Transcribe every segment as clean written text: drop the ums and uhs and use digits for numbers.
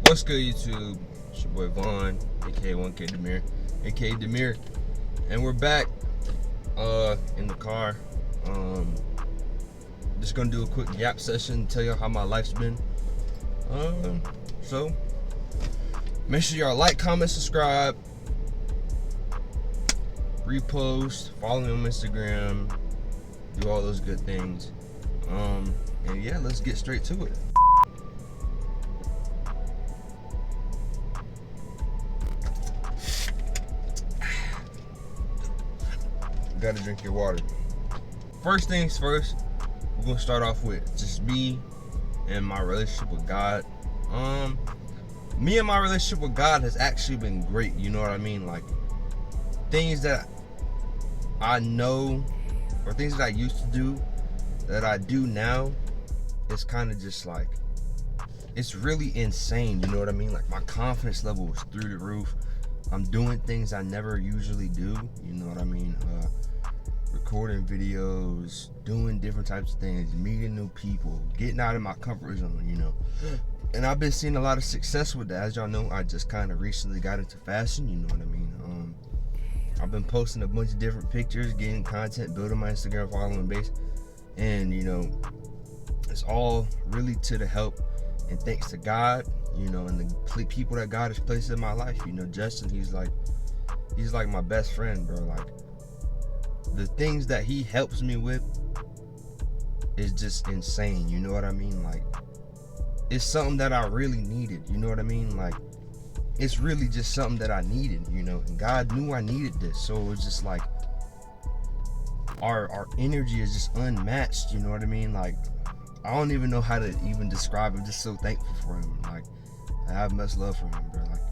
What's good, YouTube? It's your boy Vaughn, aka 1K Demir, aka Demir, and we're back in the car. Just gonna do a quick yap session, tell you how my life's been. So make sure y'all like, comment, subscribe, repost, follow me on Instagram, do all those good things. And yeah, let's get straight to it. Gotta drink your water. First things first, we're gonna start off with just me and my relationship with God. Me and my relationship with God has actually been great, you know what I mean? Like, things that I know or things that I used to do that I do now, it's kind of just like, it's really insane, you know what I mean? Like, my confidence level is through the roof. I'm doing things I never usually do, you know what I mean? Recording videos, doing different types of things, meeting new people, getting out of my comfort zone, you know. And I've been seeing a lot of success with that. As y'all know, I just kind of recently got into fashion, you know what I mean? I've been posting a bunch of different pictures, getting content, building my Instagram following base, and you know, it's all really to the help and thanks to God, you know, and the people that God has placed in my life. You know, Justin, he's like my best friend, bro. Like, the things that he helps me with is just insane, you know what I mean? Like, it's something that I really needed, you know what I mean? Like, it's really just something that I needed, you know, and God knew I needed this. So it was just like, our energy is just unmatched, you know what I mean? Like, I don't even know how to even describe it. I'm just so thankful for him. Like, I have much love for him, bro. Like,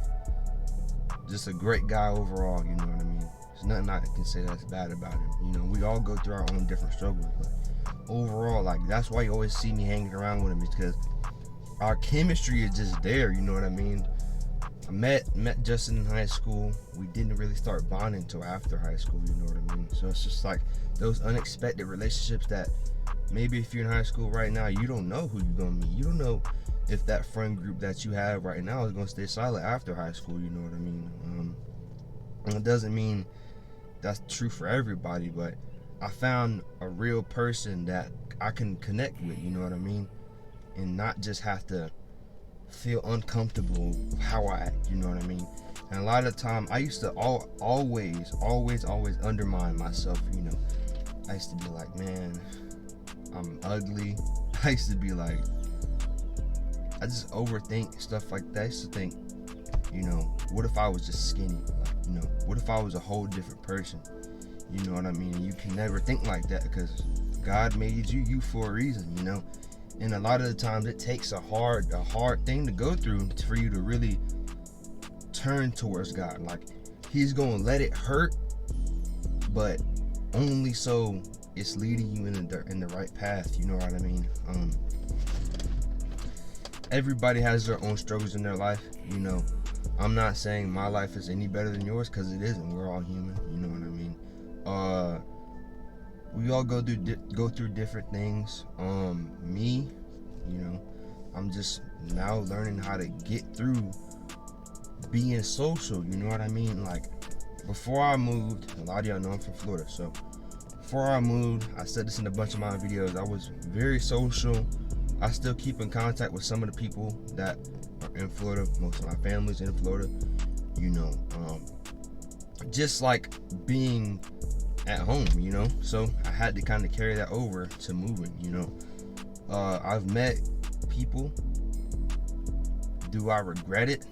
just a great guy overall, you know what I mean? There's nothing I can say that's bad about him. You know, we all go through our own different struggles, but overall, like, that's why you always see me hanging around with him, because our chemistry is just there, you know what I mean? I met Justin in high school. We didn't really start bonding until after high school, you know what I mean? So it's just like those unexpected relationships that maybe if you're in high school right now, you don't know who you're gonna meet. You don't know if that friend group that you have right now is gonna stay silent after high school, you know what I mean? And it doesn't mean that's true for everybody, but I found a real person that I can connect with, you know what I mean? And not just have to feel uncomfortable with how I act, you know what I mean? And a lot of the time, I used to always undermine myself, you know. I used to be like, man, I'm ugly. I used to be like, I just overthink stuff like that. I used to think, you know, what if I was just skinny? Like, you know, what if I was a whole different person? You know what I mean? You can never think like that, because God made you for a reason, you know? And a lot of the times it takes a hard thing to go through for you to really turn towards God. Like, he's gonna let it hurt, but only so it's leading you in the right path, you know what I mean? Everybody has their own struggles in their life, you know. I'm not saying my life is any better than yours, because it isn't. We're all human, you know what I mean? We all go through different things. Me, you know, I'm just now learning how to get through being social, you know what I mean? Like, before I moved, a lot of y'all know I'm from Florida, so before I moved, I said this in a bunch of my videos, I was very social. I still keep in contact with some of the people that are in Florida. Most of my family's in Florida, you know. Just like being at home, you know, so I had to kind of carry that over to moving, you know. I've met people. Do I regret it?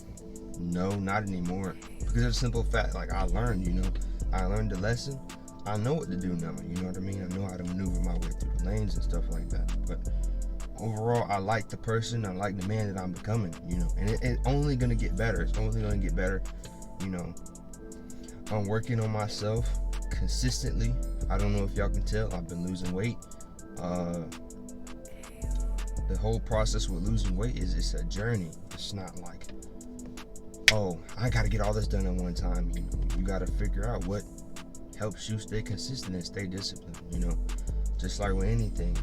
No, not anymore, because of the simple fact, like, I learned, you know, I learned the lesson. I know what to do now, you know what I mean? I know how to maneuver my way through the lanes and stuff like that. But overall, I like the person, I like the man that I'm becoming, you know, and it's only gonna get better. It's only gonna get better, you know. I'm working on myself consistently. I don't know if y'all can tell, I've been losing weight. The whole process with losing weight is, it's a journey. It's not like, oh, I gotta get all this done at one time. You know, you gotta figure out what helps you stay consistent and stay disciplined, you know, just like with anything.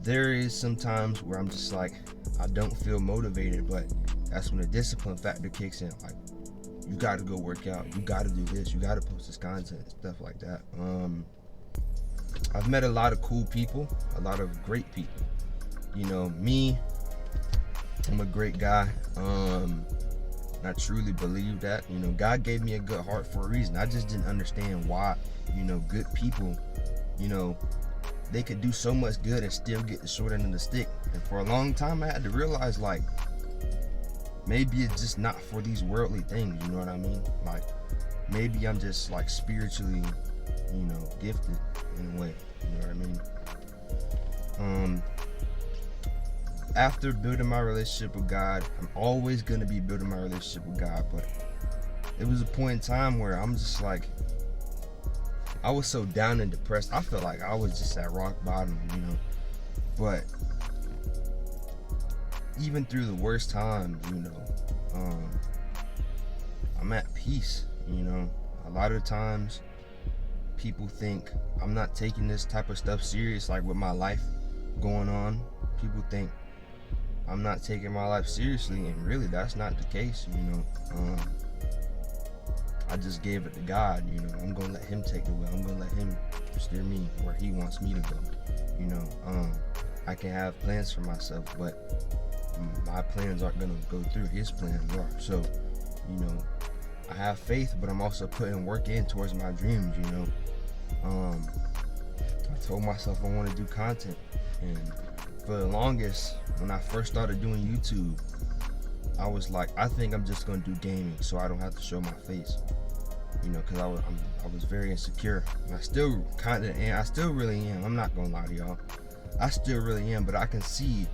There is some times where I'm just like, I don't feel motivated, but that's when the discipline factor kicks in. Like, you got to go work out. You got to do this. You got to post this content, stuff like that. I've met a lot of cool people, a lot of great people. You know, me, I'm a great guy. I truly believe that. You know, God gave me a good heart for a reason. I just didn't understand why, you know, good people, you know, they could do so much good and still get the short end of the stick. And for a long time, I had to realize, like, maybe it's just not for these worldly things, you know what I mean? Like, maybe I'm just, like, spiritually, you know, gifted in a way, you know what I mean? After building my relationship with God, I'm always going to be building my relationship with God, but it was a point in time where I'm just like, I was so down and depressed. I felt like I was just at rock bottom, you know. But even through the worst times, you know, I'm at peace, you know. A lot of times people think I'm not taking this type of stuff serious, like with my life going on. People think I'm not taking my life seriously, and really that's not the case, you know. I just gave it to God, you know. I'm gonna let him take the wheel. I'm gonna let him steer me where he wants me to go, you know. I can have plans for myself, but my plans aren't gonna go through his plans are. So, you know, I have faith, but I'm also putting work in towards my dreams, you know. I told myself I want to do content, and for the longest, when I first started doing YouTube, I was like, I think I'm just gonna do gaming so I don't have to show my face, you know, because I was very insecure, and I still kind of am. I still really am. I'm not gonna lie to y'all, I still really am. But I can see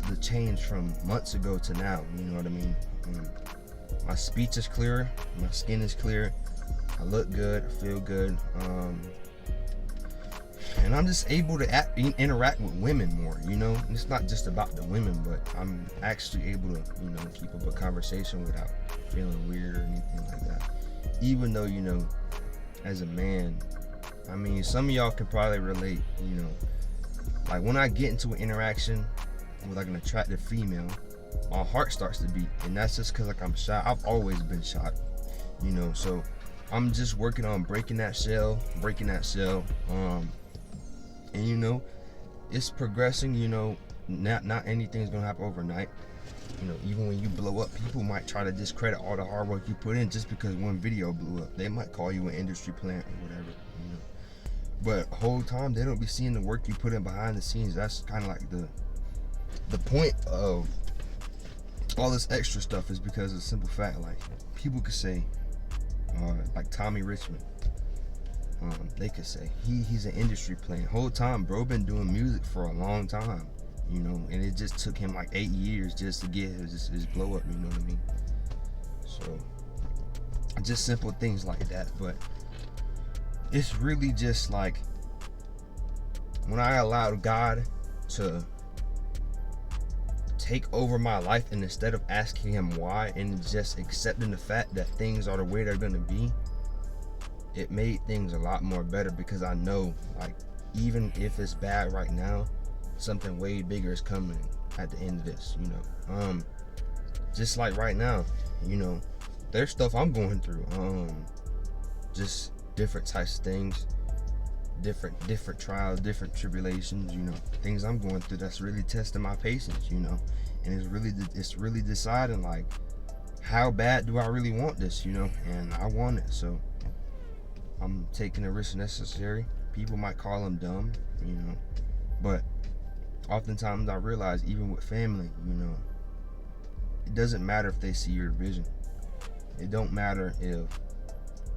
the change from months ago to now. You know what I mean? My speech is clearer, my skin is clear, I look good, I feel good, and I'm just able to interact with women more, you know. And it's not just about the women, but I'm actually able to, you know, keep up a conversation without feeling weird or anything like that. Even though, you know, as a man, I mean, some of y'all can probably relate, you know, like when I get into an interaction with like an attractive female, my heart starts to beat, and that's just because, like, I'm shy. I've always been shy, you know. So I'm just working on breaking that shell, and you know, it's progressing. You know, not anything's gonna happen overnight. You know, even when you blow up, people might try to discredit all the hard work you put in just because one video blew up. They might call you an industry plant or whatever, you know. But the whole time, they don't be seeing the work you put in behind the scenes. That's kind of like the point of all this extra stuff, is because of the simple fact, like, people could say, like Tommy Richmond, they could say he's an industry plant. Whole time, bro, been doing music for a long time, you know, and it just took him like 8 years just to get his blow up, you know what I mean? So just simple things like that. But it's really just like, when I allowed God to take over my life, and instead of asking him why and just accepting the fact that things are the way they're gonna be, it made things a lot more better, because I know, like, even if it's bad right now, something way bigger is coming at the end of this, you know. Just like right now, you know, there's stuff I'm going through, just different types of things, different trials, different tribulations, you know, things I'm going through that's really testing my patience, you know. And it's really deciding, like, how bad do I really want this, you know. And I want it, so I'm taking the risk necessary. People might call them dumb, you know, but oftentimes I realize, even with family, you know, it doesn't matter if they see your vision. It don't matter if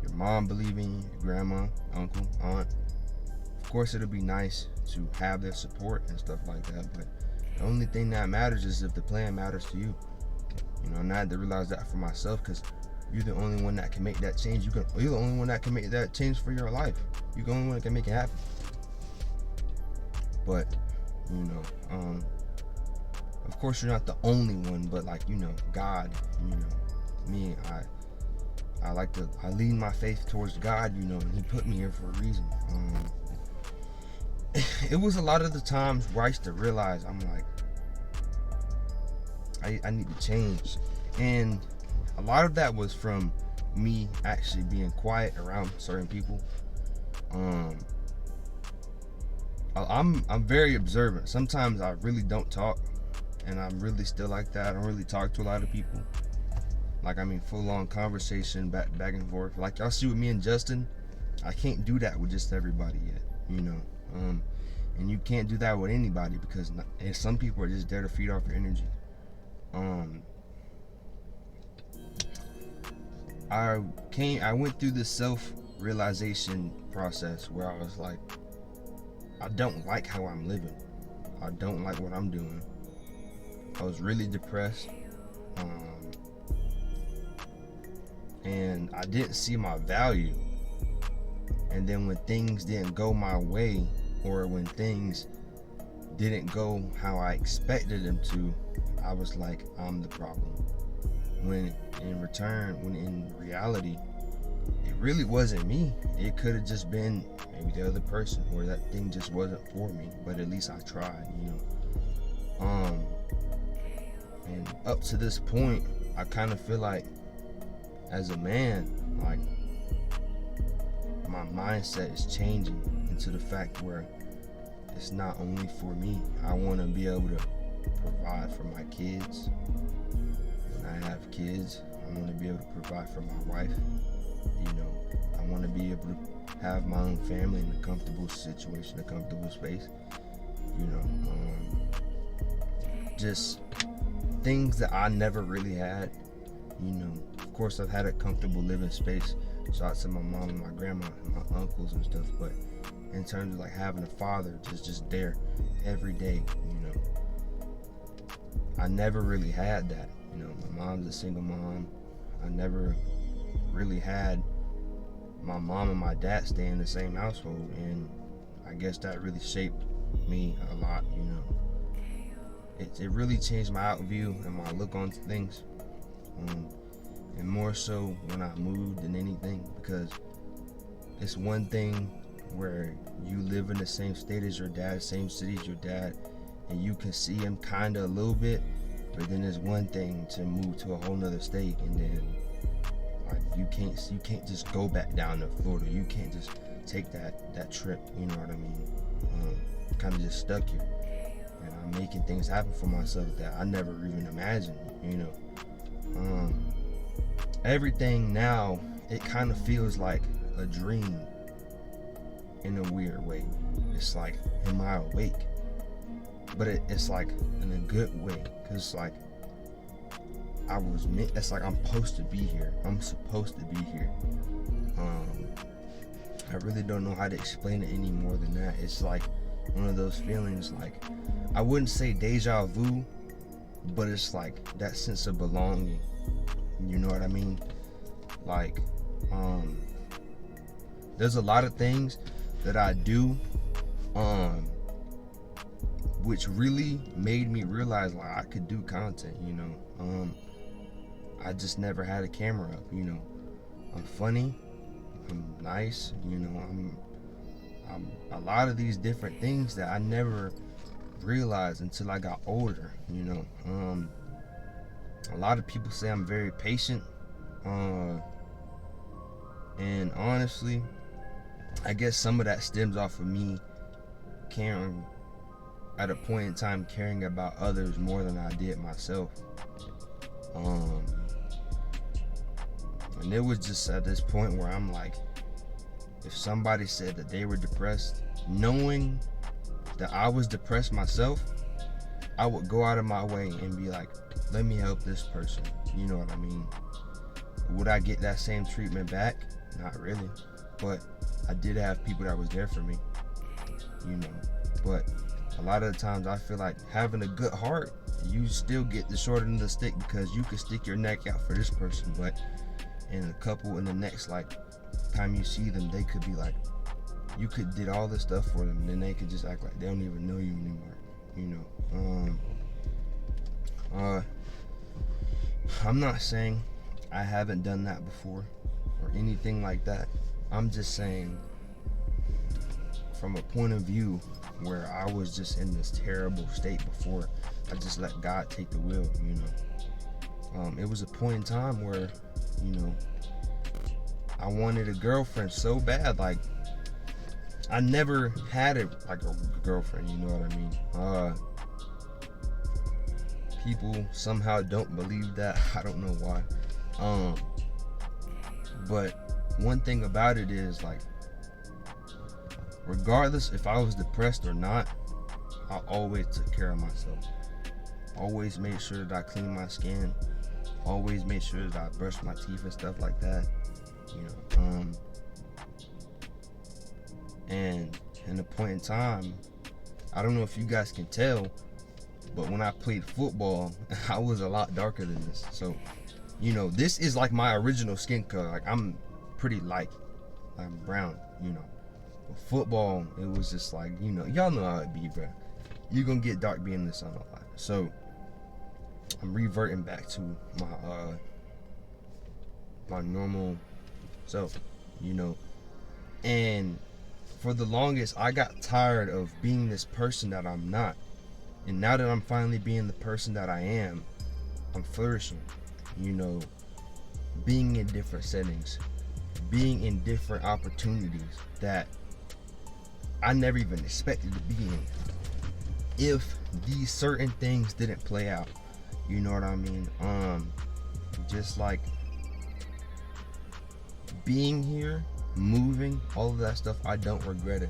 your mom believe in you, your grandma, uncle, aunt. Of course, it'll be nice to have their support and stuff like that, but the only thing that matters is if the plan matters to you. You know, and I had to realize that for myself, because you're the only one that can make that change. You're the only one that can make that change for your life. You're the only one that can make it happen. But, you know, of course you're not the only one, but, like, you know, God, you know, me, I lean my faith towards God, you know, and he put me here for a reason. It was a lot of the times where I used to realize, I'm like, I need to change. And a lot of that was from me actually being quiet around certain people. I'm very observant. Sometimes I really don't talk, and I'm really still like that. I don't really talk to a lot of people. Like, I mean, full on conversation back and forth. Like y'all see with me and Justin, I can't do that with just everybody yet, you know. And you can't do that with anybody because and some people are just there to feed off your energy. I went through this self-realization process where I was like, I don't like how I'm living. I don't like what I'm doing. I was really depressed. And I didn't see my value. And then when things didn't go my way, or when things didn't go how I expected them to, I was like, I'm the problem. When in reality, it really wasn't me. It could have just been maybe the other person, or that thing just wasn't for me. But at least I tried, you know. And up to this point, I kind of feel like, as a man, like, my mindset is changing into the fact where it's not only for me. I want to be able to provide for my kids. When I have kids, I want to be able to provide for my wife. You know, I want to be able to have my own family in a comfortable situation, a comfortable space. You know, just things that I never really had. You know, of course, I've had a comfortable living space. Shout out to my mom and my grandma and my uncles and stuff. But in terms of like having a father just there every day, you know, I never really had that. You know, my mom's a single mom. I never really had my mom and my dad stay in the same household, and I guess that really shaped me a lot. You know, it really changed my outview and my look on things. And more so when I moved than anything, because it's one thing where you live in the same state as your dad, same city as your dad, and you can see him kind of a little bit, but then there's one thing to move to a whole nother state, and then like you can't just go back down to Florida. You can't just take that trip, you know what I mean? Kind of just stuck here, and I'm making things happen for myself that I never even imagined, you know. Everything now, it kind of feels like a dream in a weird way. It's like, am I awake? But it's like in a good way, because it's like it's like I'm supposed to be here. I'm supposed to be here. I really don't know how to explain it any more than that. It's like one of those feelings, like, I wouldn't say deja vu, but it's like that sense of belonging. You know what I mean? Like, there's a lot of things that I do, which really made me realize like I could do content, you know. I just never had a camera up, you know. I'm funny, I'm nice, you know, I'm a lot of these different things that I never realized until I got older, you know. A lot of people say I'm very patient, and honestly, I guess some of that stems off of me caring, at a point in time, caring about others more than I did myself. And it was just at this point where I'm like, if somebody said that they were depressed, knowing that I was depressed myself, I would go out of my way and be like, let me help this person. You know what I mean? Would I get that same treatment back? Not really. But I did have people that was there for me, you know. But a lot of the times I feel like having a good heart, you still get the short end of the stick, because you could stick your neck out for this person, but in the next like time you see them, they could be like, you could did all this stuff for them, and then they could just act like they don't even know you anymore, you know. I'm not saying I haven't done that before or anything like that. I'm just saying from a point of view where I was just in this terrible state before, I just let God take the wheel, you know. It was a point in time where, you know, I wanted a girlfriend so bad. Like, I never had a girlfriend, you know what I mean? People somehow don't believe that. I don't know why. But one thing about it is, like, regardless if I was depressed or not, I always took care of myself. Always made sure that I cleaned my skin. Always made sure that I brushed my teeth and stuff like that. You know, and in a point in time, I don't know if you guys can tell, but when I played football, I was a lot darker than this. So, you know, this is like my original skin color. Like, I'm pretty light. I'm brown, you know. But football, it was just like, you know, y'all know how it be, bro. You're gonna get dark being in the sun a lot. So I'm reverting back to my normal self, you know. And for the longest, I got tired of being this person that I'm not. And now that I'm finally being the person that I am, I'm flourishing, you know, being in different settings, being in different opportunities that I never even expected to be in. If these certain things didn't play out, you know what I mean? Just like being here, moving, all of that stuff, I don't regret it.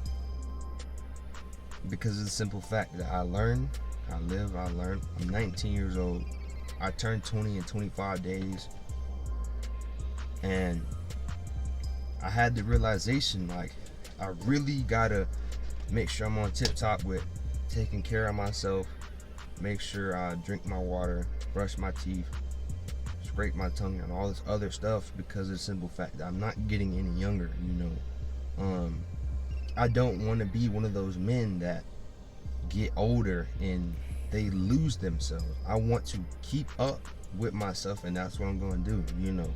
Because of the simple fact that I learn, I live, I learn. I'm 19 years old. I turned 20 in 25 days. And I had the realization, like, I really gotta make sure I'm on tip top with taking care of myself, make sure I drink my water, brush my teeth, scrape my tongue, and all this other stuff, because of the simple fact that I'm not getting any younger, you know. I don't want to be one of those men that get older and they lose themselves. I want to keep up with myself, and that's what I'm going to do, you know.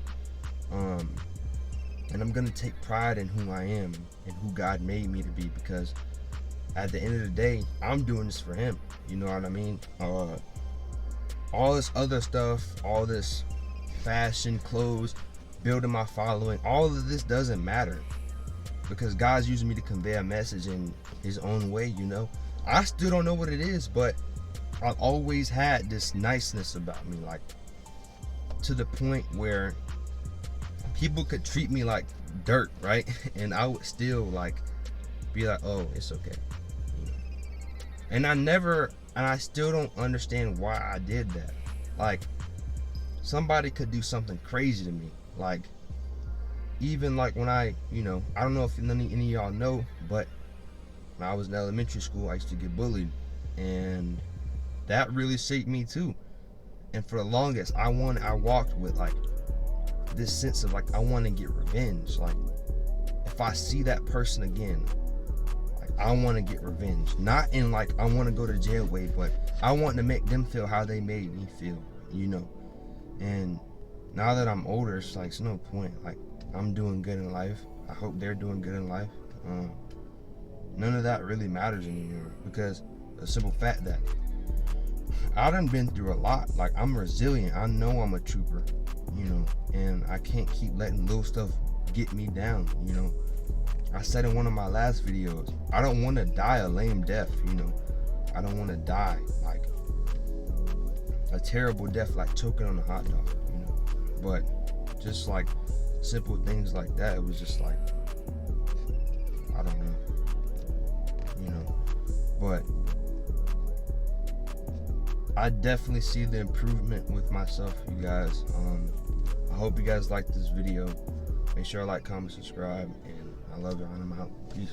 And I'm going to take pride in who I am and who God made me to be, because at the end of the day, I'm doing this for him, you know what I mean? All this other stuff, all this fashion, clothes, building my following, all of this doesn't matter, because God's using me to convey a message in his own way, you know. I still don't know what it is, but I've always had this niceness about me, like, to the point where people could treat me like dirt, right? And I would still, like, be like, oh, it's okay, you know? And I still don't understand why I did that. Like, somebody could do something crazy to me, like, even like when I don't know if any of y'all know, but when I was in elementary school, I used to get bullied, and that really shaped me too. And for the longest, I walked with like this sense of like, I want to get revenge. Like, if I see that person again, like, I want to get revenge. Not in like, I want to go to jail way, but I want to make them feel how they made me feel, you know. And now that I'm older, it's like, it's no point. Like, I'm doing good in life. I hope they're doing good in life. None of that really matters anymore, because the simple fact that I done been through a lot. Like, I'm resilient. I know I'm a trooper, you know, and I can't keep letting little stuff get me down, you know. I said in one of my last videos, I don't want to die a lame death, you know. I don't want to die like a terrible death, like choking on a hot dog, you know. But just like simple things like that, it was just like, I don't know, you know. But I definitely see the improvement with myself, you guys. I hope you guys like this video. Make sure to like, comment, subscribe, and I love y'all, and I'm out. Peace.